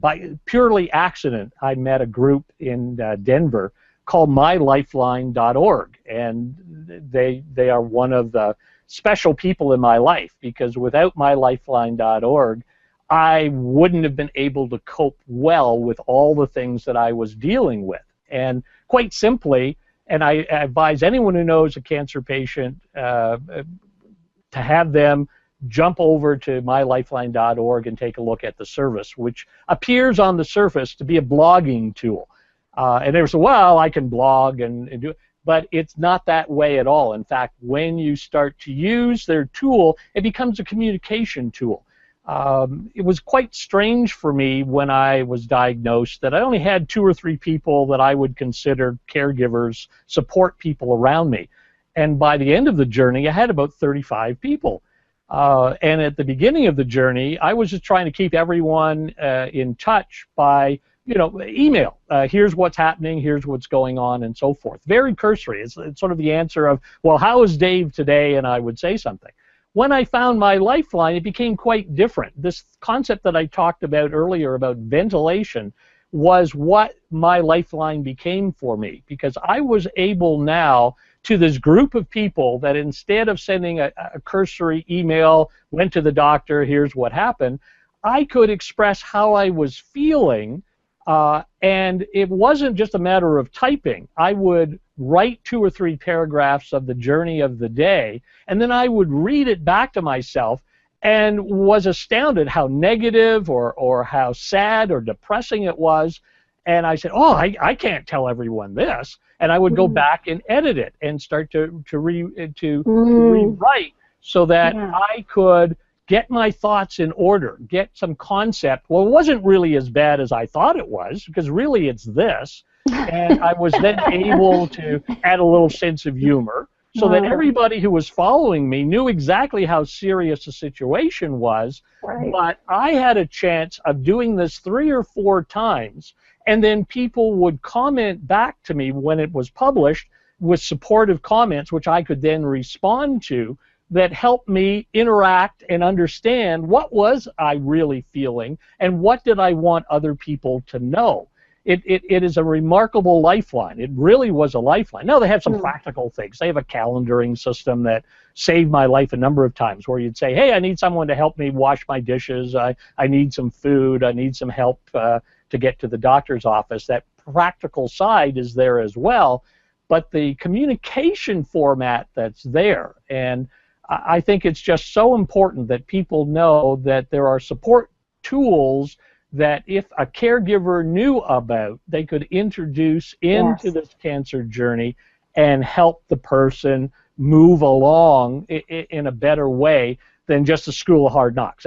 By purely accident, I met a group in Denver called mylifeline.org, and they are one of the special people in my life, because without mylifeline.org, I wouldn't have been able to cope well with all the things that I was dealing with. And quite simply, and I advise anyone who knows a cancer patient to have them jump over to mylifeline.org and take a look at the service, which appears on the surface to be a blogging tool. And there's, well, I can blog and do it, but it's not that way at all. In fact, when you start to use their tool, it becomes a communication tool. It was quite strange for me when I was diagnosed that I only had 2 or 3 people that I would consider caregivers, support people around me. And by the end of the journey, I had about 35 people. And at the beginning of the journey, I was just trying to keep everyone in touch by, email. Here's what's happening, here's what's going on, and so forth. Very cursory. It's sort of the answer of, well, how is Dave today? And I would say something. When I found my lifeline, it became quite different. This concept that I talked about earlier about ventilation was what my lifeline became for me, because I was able now to this group of people that instead of sending a cursory email, went to the doctor, here's what happened, I could express how I was feeling, and it wasn't just a matter of typing. I would write 2 or 3 paragraphs of the journey of the day, and then I would read it back to myself and was astounded how negative or how sad or depressing it was. And I said, oh, I can't tell everyone this. And I would go back and edit it and start to rewrite so that I could get my thoughts in order, get some concept. Well, it wasn't really as bad as I thought it was, because really it's this. And I was then able to add a little sense of humor so that everybody who was following me knew exactly how serious the situation was. Right. But I had a chance of doing this 3 or 4 times, and then people would comment back to me when it was published with supportive comments, which I could then respond to, that helped me interact and understand what was I really feeling and what did I want other people to know. It is a remarkable lifeline. It really was a lifeline. Now, they have some practical things. They have a calendaring system that saved my life a number of times, where you'd say, hey, I need someone to help me wash my dishes. I need some food. I need some help to get to the doctor's office. That practical side is there as well, but the communication format that's there. And I think it's just so important that people know that there are support tools that if a caregiver knew about, they could introduce into this cancer journey and help the person move along in a better way than just a school of hard knocks.